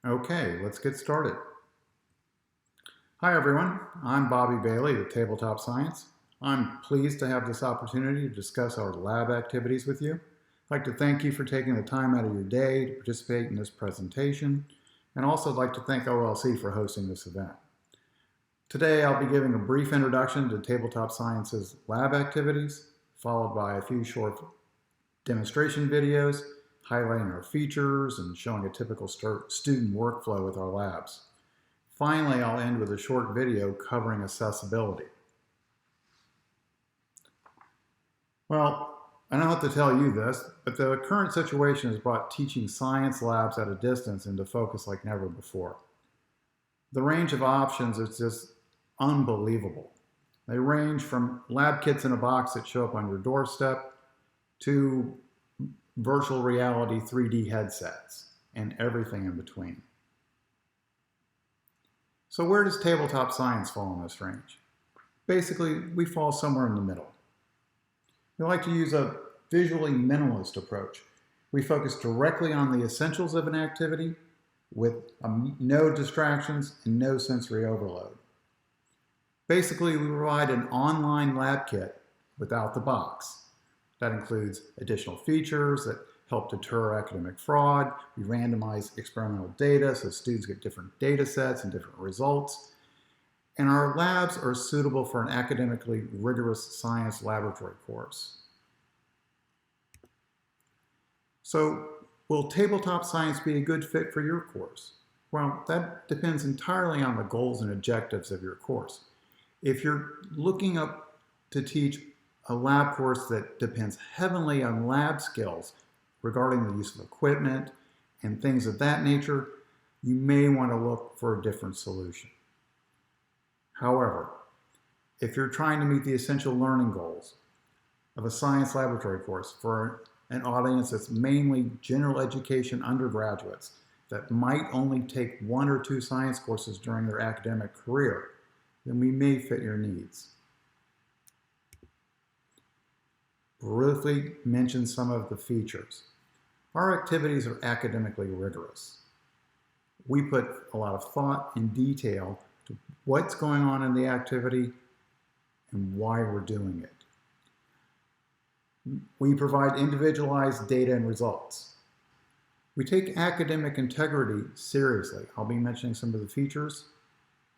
Okay, let's get started. Hi everyone, I'm Bobby Bailey with Tabletop Science. I'm pleased to have this opportunity to discuss our lab activities with you. I'd like to thank you for taking the time out of your day to participate in this presentation, and also I'd like to thank OLC for hosting this event. Today I'll be giving a brief introduction to Tabletop Science's lab activities, followed by a few short demonstration videos highlighting our features and showing a typical student workflow with our labs. Finally, I'll end with a short video covering accessibility. Well, I don't have to tell you this, but the current situation has brought teaching science labs at a distance into focus like never before. The range of options is just unbelievable. They range from lab kits in a box that show up on your doorstep to virtual reality 3D headsets and everything in between. So where does tabletop science fall in this range? Basically, we fall somewhere in the middle. We like to use a visually minimalist approach. We focus directly on the essentials of an activity with no distractions and no sensory overload. Basically, we provide an online lab kit without the box. That includes additional features that help deter academic fraud. We randomize experimental data so students get different data sets and different results. And our labs are suitable for an academically rigorous science laboratory course. So, will tabletop science be a good fit for your course? Well, that depends entirely on the goals and objectives of your course. If you're looking up to teach a lab course that depends heavily on lab skills regarding the use of equipment and things of that nature, you may want to look for a different solution. However, if you're trying to meet the essential learning goals of a science laboratory course for an audience that's mainly general education undergraduates that might only take 1 or 2 science courses during their academic career, then we may fit your needs. Briefly mention some of the features. Our activities are academically rigorous. We put a lot of thought and detail to what's going on in the activity and why we're doing it. We provide individualized data and results. We take academic integrity seriously. I'll be mentioning some of the features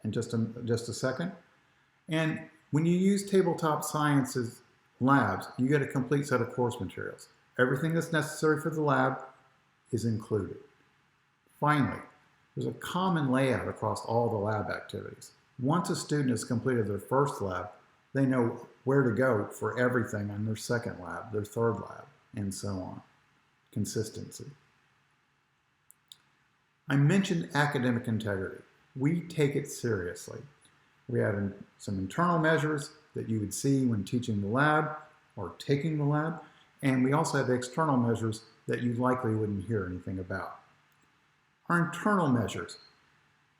in just a second. And when you use tabletop science's labs, you get a complete set of course materials. Everything that's necessary for the lab is included. Finally, there's a common layout across all the lab activities. Once a student has completed their first lab, they know where to go for everything on their second lab, their third lab, and so on. Consistency. I mentioned academic integrity. We take it seriously. We have some internal measures that you would see when teaching the lab or taking the lab, and we also have external measures that you likely wouldn't hear anything about. Our internal measures,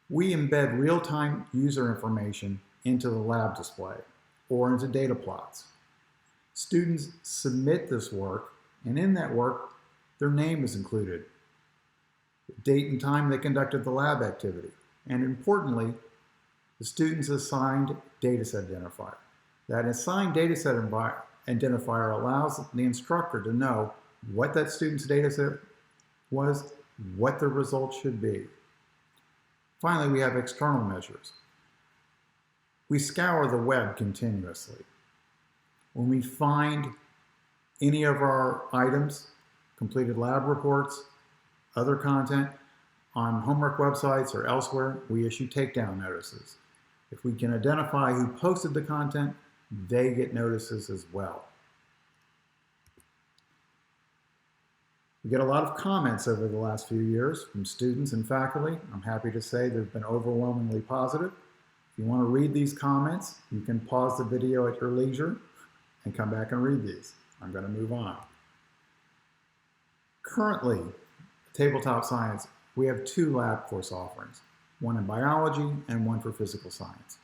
we embed real-time user information into the lab display or into data plots. Students submit this work, and in that work, their name is included, the date and time they conducted the lab activity, and importantly, the student's assigned dataset identifier. That assigned dataset identifier allows the instructor to know what that student's dataset was, what the results should be. Finally, we have external measures. We scour the web continuously. When we find any of our items, completed lab reports, other content on homework websites or elsewhere, we issue takedown notices. If we can identify who posted the content, they get notices as well. We get a lot of comments over the last few years from students and faculty. I'm happy to say they've been overwhelmingly positive. If you want to read these comments, you can pause the video at your leisure and come back and read these. I'm going to move on. Currently, Tabletop Science, we have 2 lab course offerings, one in biology and one for physical science.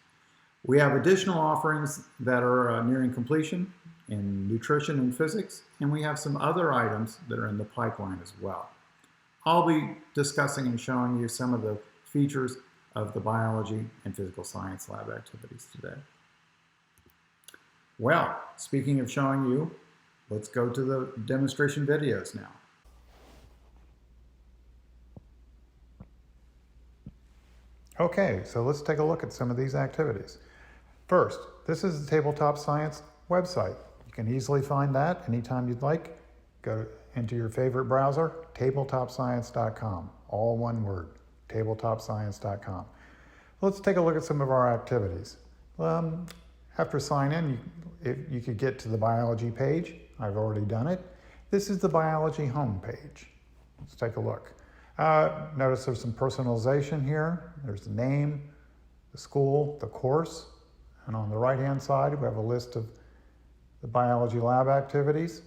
We have additional offerings that are nearing completion in nutrition and physics, and we have some other items that are in the pipeline as well. I'll be discussing and showing you some of the features of the biology and physical science lab activities today. Well, speaking of showing you, let's go to the demonstration videos now. Okay, so let's take a look at some of these activities. First, this is the Tabletop Science website. You can easily find that anytime you'd like. Go into your favorite browser, tabletopscience.com, all one word, tabletopscience.com. Let's take a look at some of our activities. After sign in, you could get to the biology page. I've already done it. This is the biology home page. Let's take a look. Notice there's some personalization here. There's the name, the school, the course, and on the right-hand side, we have a list of the biology lab activities.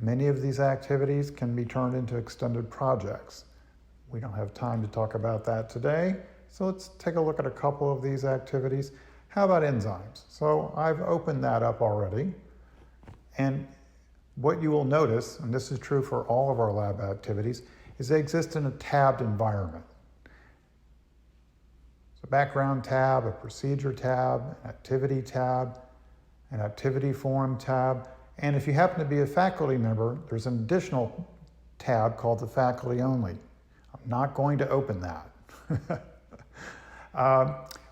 Many of these activities can be turned into extended projects. We don't have time to talk about that today, so let's take a look at a couple of these activities. How about enzymes? So I've opened that up already, and what you will notice, and this is true for all of our lab activities, is they exist in a tabbed environment. So background tab, a procedure tab, an activity tab, an activity form tab, and if you happen to be a faculty member, there's an additional tab called the faculty only. I'm not going to open that.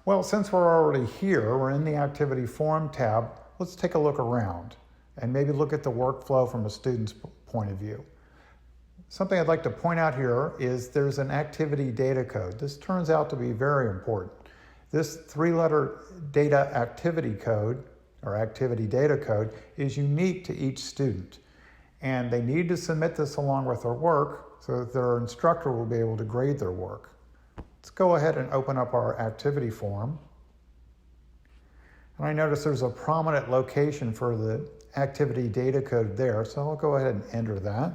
Well, since we're already here, we're in the activity form tab, let's take a look around and maybe look at the workflow from a student's point of view. Something I'd like to point out here is there's an activity data code. This turns out to be very important. This three-letter data activity code, or activity data code, is unique to each student. And they need to submit this along with their work so that their instructor will be able to grade their work. Let's go ahead and open up our activity form. And I notice there's a prominent location for the activity data code there, so I'll go ahead and enter that.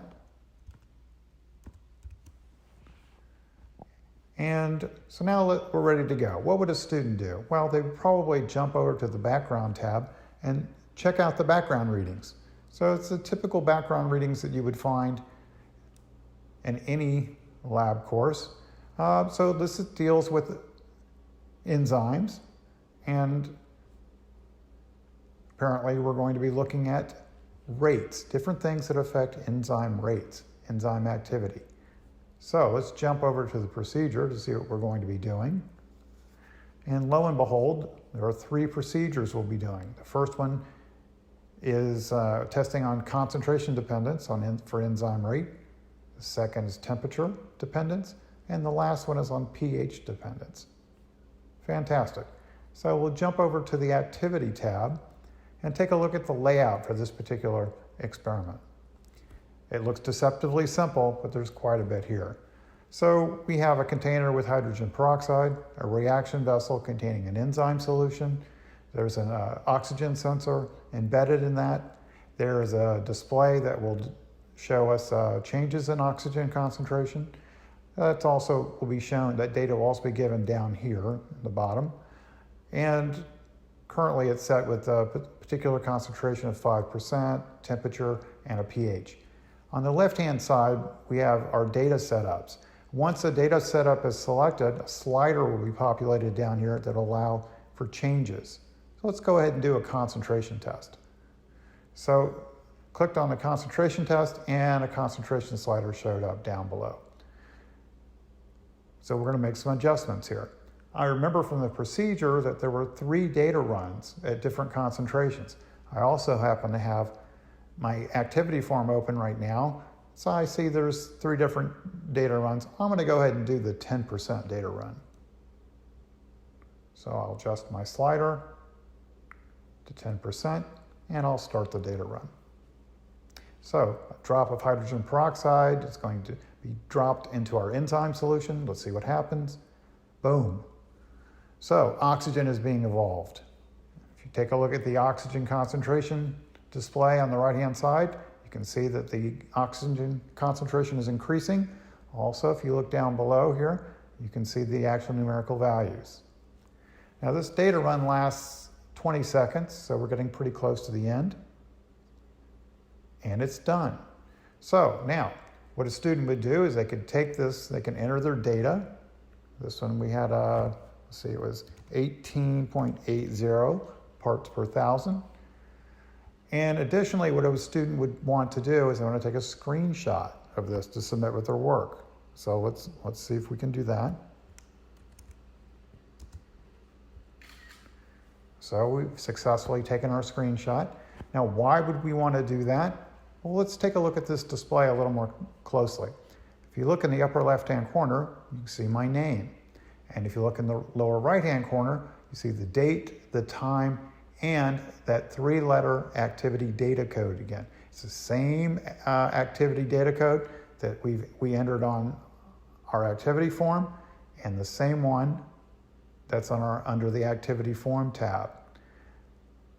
And so now we're ready to go. What would a student do? Well, they would probably jump over to the background tab and check out the background readings. So it's the typical background readings that you would find in any lab course. So this deals with enzymes, and apparently we're going to be looking at rates, different things that affect enzyme rates, enzyme activity. So let's jump over to the procedure to see what we're going to be doing. And lo and behold, there are three procedures we'll be doing. The first one is testing on concentration dependence for enzyme rate. The second is temperature dependence. And the last one is on pH dependence. Fantastic. So we'll jump over to the activity tab and take a look at the layout for this particular experiment. It looks deceptively simple, but there's quite a bit here. So we have a container with hydrogen peroxide, a reaction vessel containing an enzyme solution. There's an oxygen sensor embedded in that. There is a display that will show us changes in oxygen concentration. That also will be shown, that data will also be given down here at the bottom. And currently it's set with a particular concentration of 5%, temperature, and a pH. On the left-hand side, we have our data setups. Once a data setup is selected, a slider will be populated down here that will allow for changes. So let's go ahead and do a concentration test. So clicked on the concentration test and a concentration slider showed up down below. So we're going to make some adjustments here. I remember from the procedure that there were 3 data runs at different concentrations. I also happen to have my activity form open right now, so I see there's 3 different data runs. I'm going to go ahead and do the 10% data run. So I'll adjust my slider to 10%, and I'll start the data run. So a drop of hydrogen peroxide is going to be dropped into our enzyme solution. Let's see what happens. Boom. So oxygen is being evolved. If you take a look at the oxygen concentration display on the right-hand side, you can see that the oxygen concentration is increasing. Also, if you look down below here, you can see the actual numerical values. Now this data run lasts 20 seconds, so we're getting pretty close to the end. And it's done. So now, What a student would do is they could take this, they can enter their data. This one we had, let's see, it was 18.80 parts per thousand. And additionally, what a student would want to do is they want to take a screenshot of this to submit with their work. So let's see if we can do that. So we've successfully taken our screenshot. Now, why would we want to do that? Well, let's take a look at this display a little more closely. If you look in the upper left-hand corner, you can see my name. And if you look in the lower right-hand corner, you see the date, the time, and that 3-letter activity data code again. It's the same activity data code that we entered on our activity form, and the same one that's on under the activity form tab.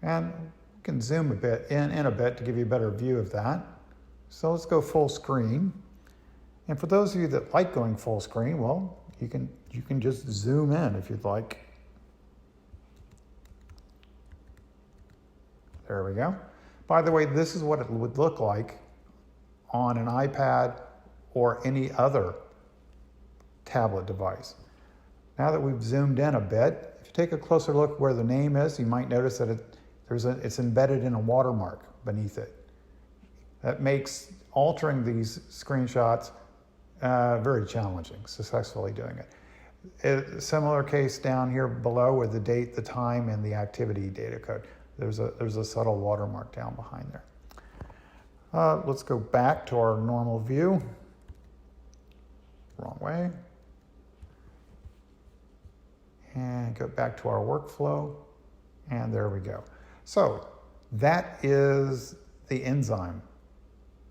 And we can zoom a bit in a bit to give you a better view of that. So let's go full screen. And for those of you that like going full screen, well, you can just zoom in if you'd like. There we go. By the way, this is what it would look like on an iPad or any other tablet device. Now that we've zoomed in a bit, if you take a closer look where the name is, you might notice that it's embedded in a watermark beneath it. That makes altering these screenshots very challenging, successfully doing it. A similar case down here below with the date, the time, and the activity data code. There's a subtle watermark down behind there. Let's go back to our normal view. Wrong way. And go back to our workflow. And there we go. So that is the enzyme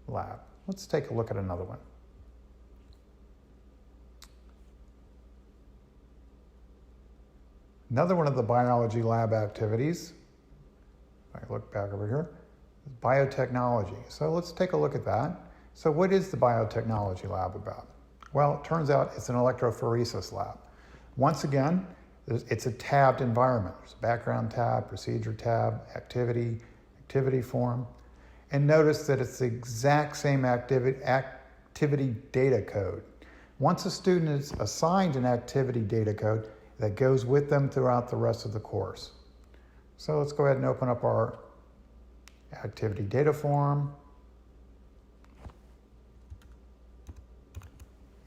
lab. Let's take a look at another one. Another one of the biology lab activities, if I look back over here, is biotechnology. So let's take a look at that. So what is the biotechnology lab about? Well, it turns out it's an electrophoresis lab. Once again, it's a tabbed environment. There's a background tab, procedure tab, activity form. And notice that it's the exact same activity data code. Once a student is assigned an activity data code, that goes with them throughout the rest of the course. So let's go ahead and open up our activity data form,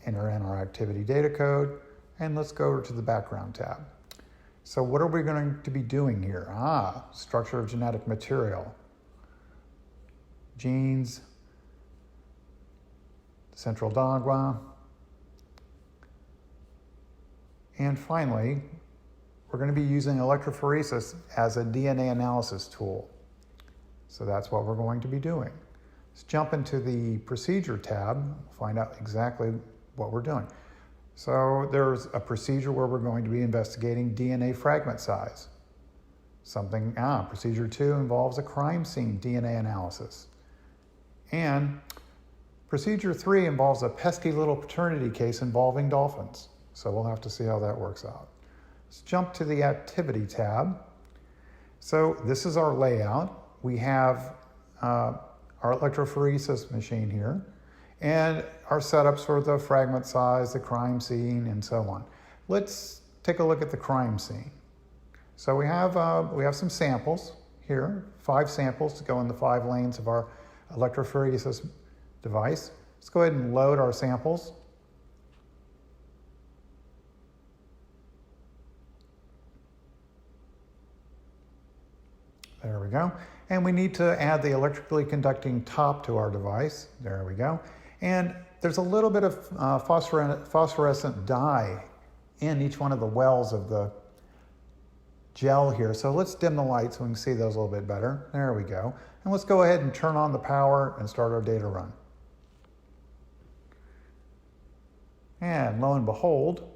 enter in our activity data code, and let's go over to the background tab. So what are we going to be doing here? Structure of genetic material, genes, central dogma, and finally, we're going to be using electrophoresis as a DNA analysis tool. So that's what we're going to be doing. Let's jump into the procedure tab, find out exactly what we're doing. So there's a procedure where we're going to be investigating DNA fragment size. Procedure 2 involves a crime scene DNA analysis. And procedure 3 involves a pesky little paternity case involving dolphins. So we'll have to see how that works out. Let's jump to the activity tab. So this is our layout. We have our electrophoresis machine here and our setups for the fragment size, the crime scene, and so on. Let's take a look at the crime scene. So we have some samples here, 5 samples to go in the 5 lanes of our electrophoresis device. Let's go ahead and load our samples. There we go. And we need to add the electrically conducting top to our device. There we go. And there's a little bit of phosphorescent dye in each one of the wells of the gel here. So let's dim the light so we can see those a little bit better. There we go. And let's go ahead and turn on the power and start our data run. And lo and behold,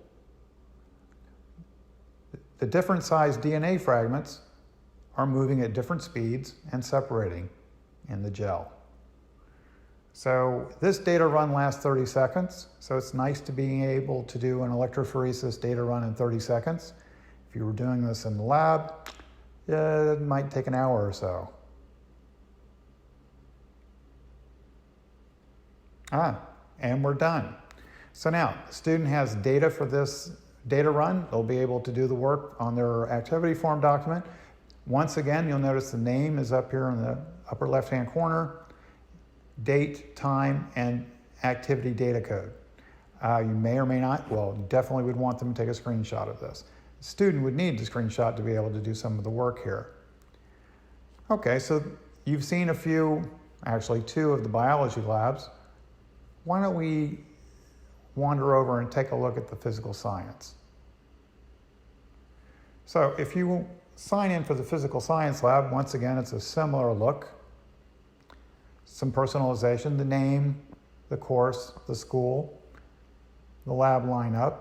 the different sized DNA fragments are moving at different speeds and separating in the gel. So this data run lasts 30 seconds. So it's nice to be able to do an electrophoresis data run in 30 seconds. If you were doing this in the lab, it might take an hour or so. and we're done. So now, the student has data for this data run. They'll be able to do the work on their activity form document. Once again, you'll notice the name is up here in the upper left-hand corner, date, time, and activity data code. You may or may not, well, definitely would want them to take a screenshot of this. The student would need the screenshot to be able to do some of the work here. Okay, so you've seen a few, actually 2 of the biology labs. Why don't we wander over and take a look at the physical science? So if you sign in for the physical science lab, once again, it's a similar look. Some personalization, the name, the course, the school, the lab lineup.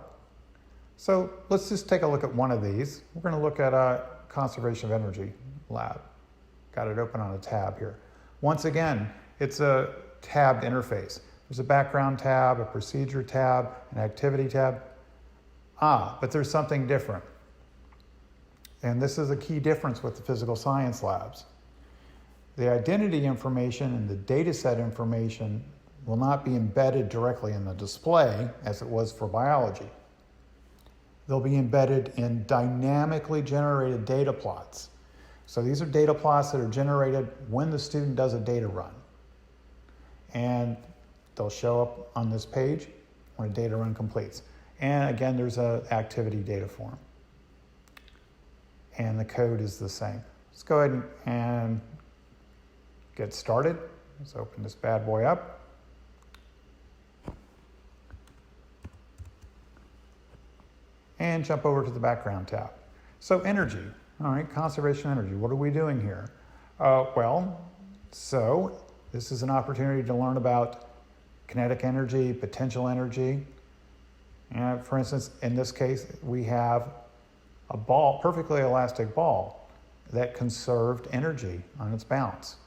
So let's just take a look at one of these. We're going to look at a conservation of energy lab. Got it open on a tab here. Once again, it's a tabbed interface. There's a background tab, a procedure tab, an activity tab. But there's something different. And this is a key difference with the physical science labs. The identity information and the data set information will not be embedded directly in the display as it was for biology. They'll be embedded in dynamically generated data plots. So these are data plots that are generated when the student does a data run. And they'll show up on this page when a data run completes. And again, there's an activity data form. And the code is the same. Let's go ahead and get started. Let's open this bad boy up. And jump over to the background tab. So energy, all right, conservation energy. What are we doing here? So this is an opportunity to learn about kinetic energy, potential energy. And for instance, in this case, we have a ball, perfectly elastic ball that conserved energy on its bounce.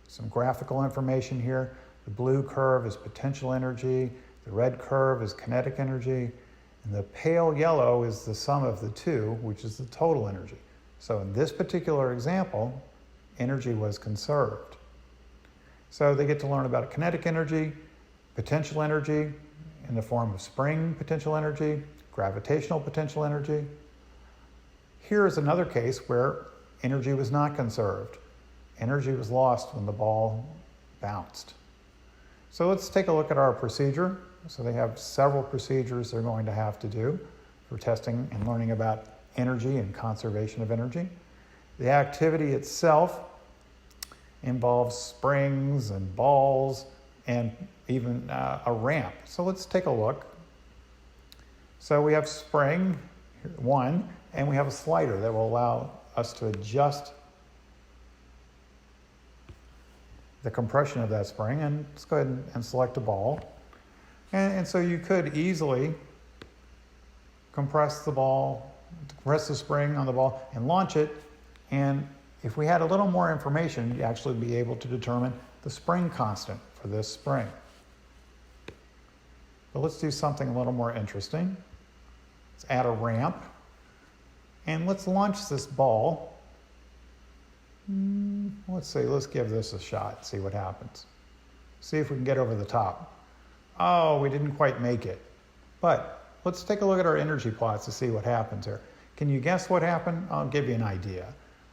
Some graphical information here. The blue curve is potential energy, the red curve is kinetic energy, and the pale yellow is the sum of the two, which is the total energy. So in this particular example, energy was conserved. So they get to learn about kinetic energy, potential energy in the form of spring potential energy, gravitational potential energy. Here is another case where energy was not conserved. Energy was lost when the ball bounced. So let's take a look at our procedure. So they have several procedures they're going to have to do for testing and learning about energy and conservation of energy. The activity itself involves springs and balls and even a ramp. So let's take a look. So we have spring, 1, and we have a slider that will allow us to adjust the compression of that spring. And let's go ahead and select a ball. And so you could easily compress the spring on the ball and launch it. And if we had a little more information, you'd actually be able to determine the spring constant for this spring. But let's do something a little more interesting. Let's add a ramp. And let's launch this ball. Let's give this a shot, see what happens. See if we can get over the top. Oh, we didn't quite make it. But let's take a look at our energy plots to see what happens here. Can you guess what happened? I'll give you an idea.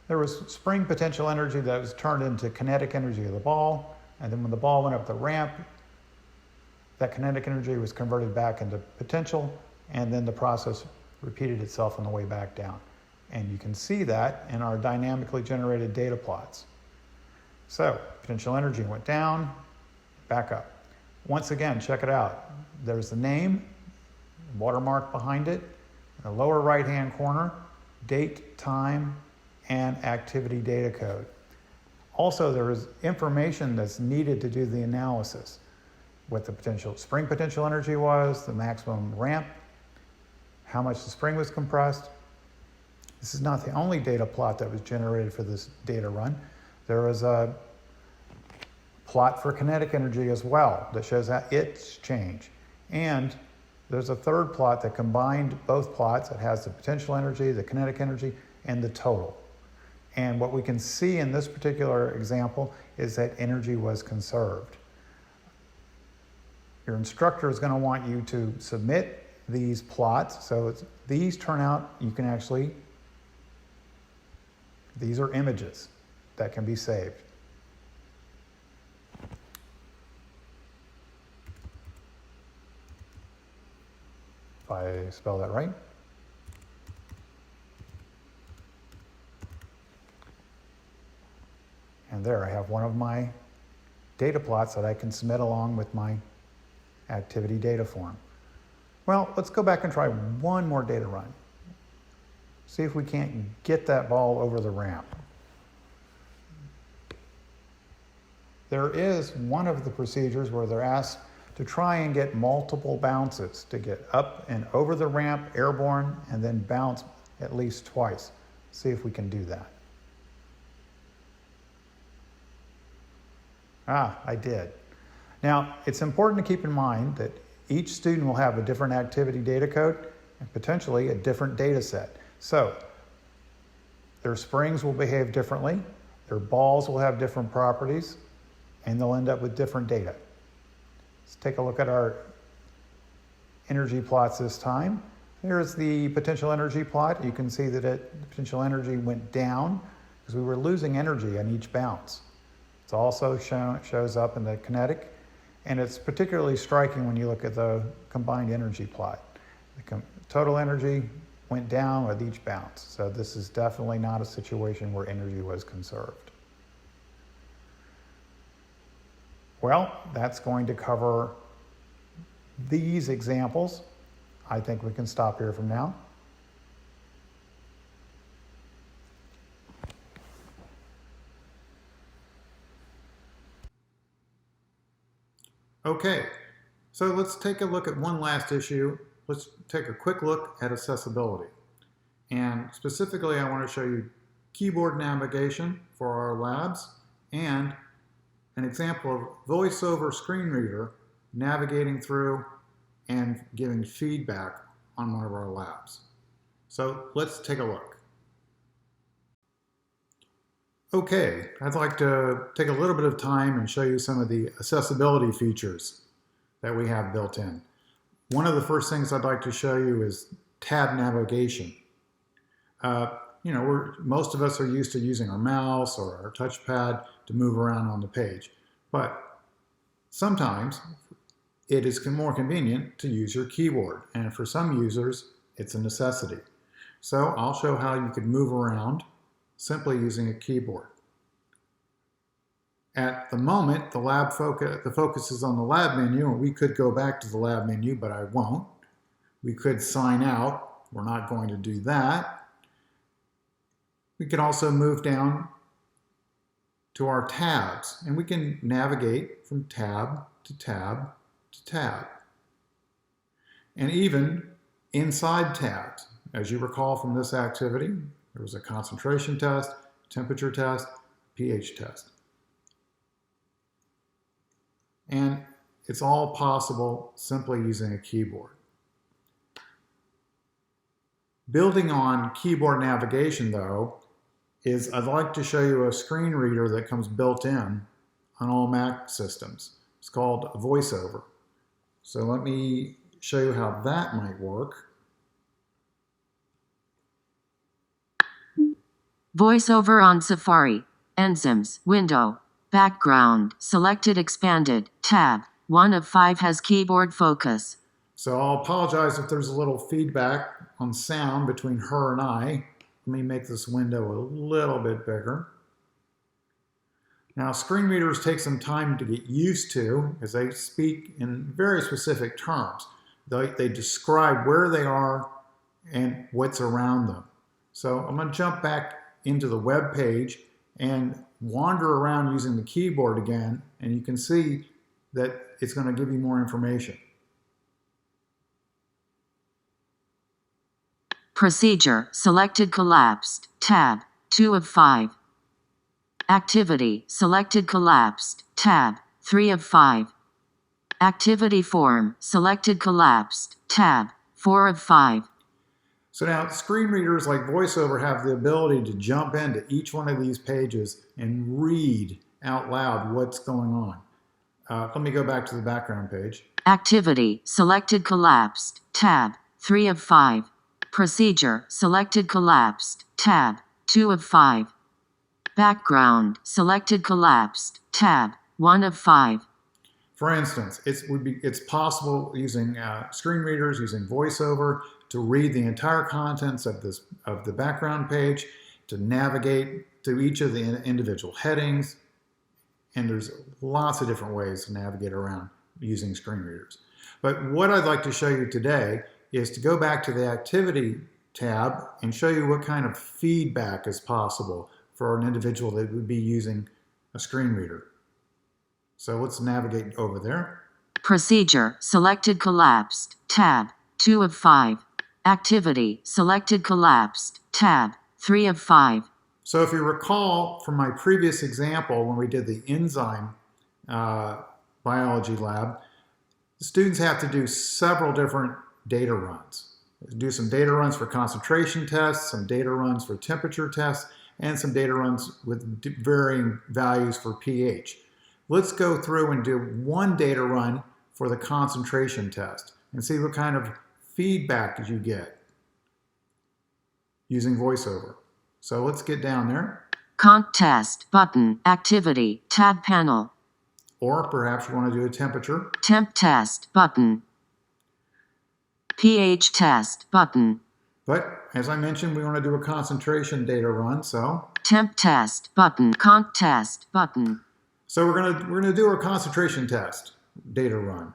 There was spring potential energy that was turned into kinetic energy of the ball. And then when the ball went up the ramp, that kinetic energy was converted back into potential. And then the process repeated itself on the way back down. And you can see that in our dynamically generated data plots. So potential energy went down, back up. Once again, check it out. There's the name, watermark behind it, in the lower right-hand corner, date, time, and activity data code. Also, there is information that's needed to do the analysis. What the spring potential energy was, the maximum ramp, how much the spring was compressed. This is not the only data plot that was generated for this data run. There was a plot for kinetic energy as well that shows how its change. And there's a third plot that combined both plots. It has the potential energy, the kinetic energy, and the total. And what we can see in this particular example is that energy was conserved. Your instructor is going to want you to submit these plots. So these turn out, you can actually, these are images that can be saved. If I spell that right. And there I have one of my data plots that I can submit along with my activity data form. Well, let's go back and try one more data run. See if we can't get that ball over the ramp. There is one of the procedures where they're asked to try and get multiple bounces, to get up and over the ramp, airborne, and then bounce at least twice. See if we can do that. Ah, I did. Now, it's important to keep in mind that each student will have a different activity data code and potentially a different data set. So, their springs will behave differently, their balls will have different properties, and they'll end up with different data. Let's take a look at our energy plots this time. Here's the potential energy plot. You can see that the potential energy went down because we were losing energy on each bounce. It's also shows up in the kinetic, and it's particularly striking when you look at the combined energy plot. The total energy went down with each bounce, so this is definitely not a situation where energy was conserved. Well, that's going to cover these examples. I think we can stop here from now. Okay, so let's take a look at one last issue. Let's take a quick look at accessibility. And specifically, I want to show you keyboard navigation for our labs and an example of VoiceOver screen reader navigating through and giving feedback on one of our labs. So let's take a look. Okay, I'd like to take a little bit of time and show you some of the accessibility features that we have built in. One of the first things I'd like to show you is tab navigation. Most of us are used to using our mouse or our touchpad to move around on the page, but sometimes it is more convenient to use your keyboard, and for some users, it's a necessity. So I'll show how you could move around simply using a keyboard. At the moment, the focus is on the lab menu, and we could go back to the lab menu, but I won't. We could sign out. We're not going to do that. We can also move down to our tabs, and we can navigate from tab to tab to tab. And even inside tabs. As you recall from this activity, there was a concentration test, temperature test, pH test. And it's all possible simply using a keyboard. Building on keyboard navigation, though, is I'd like to show you a screen reader that comes built in on all Mac systems. It's called VoiceOver. So let me show you how that might work. VoiceOver on Safari. Enzymes. Window. Background. Selected expanded. Tab. 1 of 5 has keyboard focus. So I'll apologize if there's a little feedback on sound between her and I. Let me make this window a little bit bigger. Now, screen readers take some time to get used to as they speak in very specific terms. They describe where they are and what's around them. So I'm going to jump back into the web page and wander around using the keyboard again, and you can see that it's going to give you more information. Procedure. Selected collapsed. Tab. 2 of 5. Activity. Selected collapsed. Tab. 3 of 5. Activity form. Selected collapsed. Tab. 4 of 5. So now screen readers like VoiceOver have the ability to jump into each one of these pages and read out loud what's going on. Let me go back to the background page. Activity, selected collapsed, tab, 3 of 5. Procedure, selected collapsed, tab, 2 of 5. Background, selected collapsed, tab, 1 of 5. For instance, it's possible using screen readers, using VoiceOver, to read the entire contents of the background page, to navigate to each of the individual headings, and there's lots of different ways to navigate around using screen readers. But what I'd like to show you today is to go back to the Activity tab and show you what kind of feedback is possible for an individual that would be using a screen reader. So let's navigate over there. Procedure, selected collapsed, tab, 2 of 5. Activity, selected collapsed, tab, 3 of 5. So if you recall from my previous example when we did the enzyme biology lab, the students have to do several different data runs. Do some data runs for concentration tests, some data runs for temperature tests, and some data runs with varying values for pH. Let's go through and do one data run for the concentration test and see what kind of feedback you get using VoiceOver. So let's get down there. Cont test button, activity, tab panel. Or perhaps you want to do a temperature. Temp test button. pH test button. But as I mentioned, we want to do a concentration data run, so. Temp test button, cont test button. So we're gonna do our concentration test data run.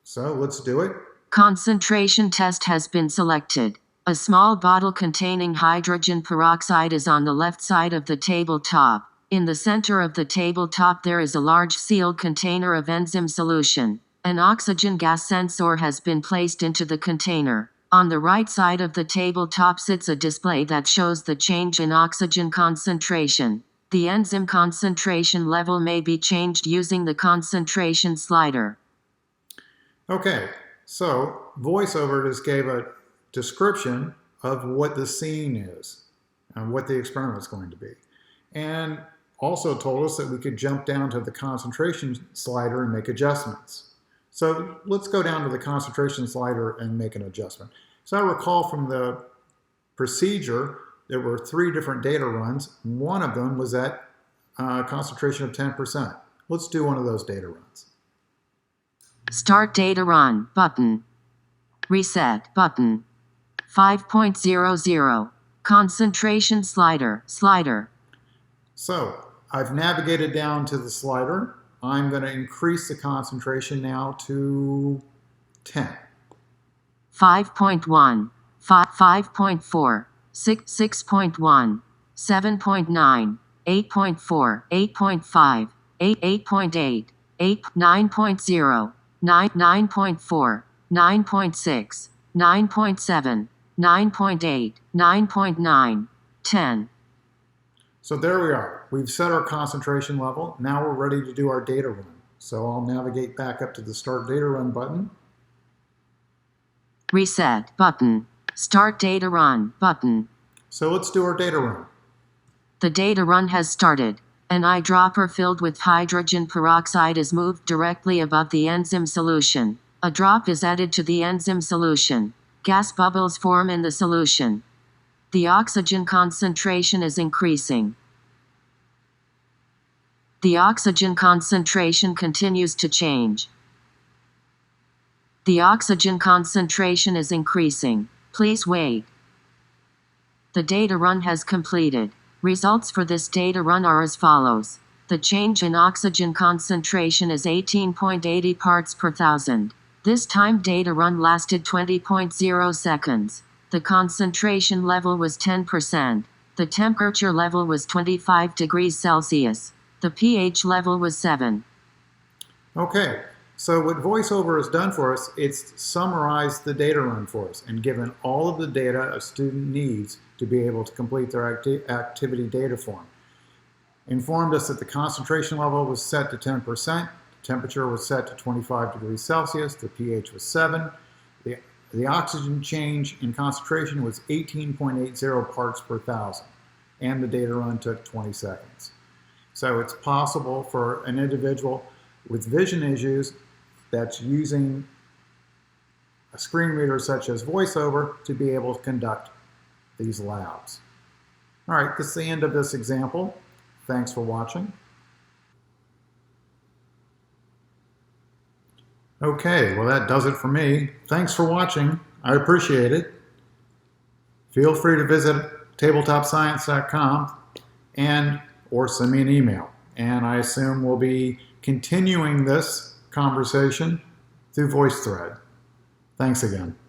So let's do it. Concentration test has been selected. A small bottle containing hydrogen peroxide is on the left side of the tabletop. In the center of the tabletop there is a large sealed container of enzyme solution. An oxygen gas sensor has been placed into the container. On the right side of the tabletop sits a display that shows the change in oxygen concentration. The enzyme concentration level may be changed using the concentration slider. Okay, so VoiceOver just gave a description of what the scene is and what the experiment is going to be. And also told us that we could jump down to the concentration slider and make adjustments. So let's go down to the concentration slider and make an adjustment. So I recall from the procedure, there were 3 different data runs. One of them was at concentration of 10%. Let's do one of those data runs. Start data run button. Reset button. 5.00. Concentration slider. So I've navigated down to the slider. I'm going to increase the concentration now to 10. 5.1, 5.4, 6.1, 7.9, 8.4, 8.5, 8.8, 9.0, 9.4, 9.6, 9.7, 9.8, 9.9, 10. So there we are. We've set our concentration level. Now we're ready to do our data run. So I'll navigate back up to the Start Data Run button. Reset button. Start data run button. So let's do our data run. The data run has started. An eyedropper filled with hydrogen peroxide is moved directly above the enzyme solution. A drop is added to the enzyme solution. Gas bubbles form in the solution. The oxygen concentration is increasing. The oxygen concentration continues to change. The oxygen concentration is increasing. Please wait. The data run has completed. Results for this data run are as follows. The change in oxygen concentration is 18.80 parts per thousand. This time data run lasted 20.0 seconds. The concentration level was 10%. The temperature level was 25 degrees Celsius. The pH level was 7. Okay, so what VoiceOver has done for us, it's summarized the data run for us and given all of the data a student needs to be able to complete their activity data form. Informed us that the concentration level was set to 10%, temperature was set to 25 degrees Celsius, the pH was 7, the oxygen change in concentration was 18.80 parts per thousand, and the data run took 20 seconds. So it's possible for an individual with vision issues that's using a screen reader such as VoiceOver to be able to conduct these labs. All right, this is the end of this example. Thanks for watching. Okay, well that does it for me. Thanks for watching. I appreciate it. Feel free to visit tabletopscience.com or send me an email. And I assume we'll be continuing this conversation through VoiceThread. Thanks again.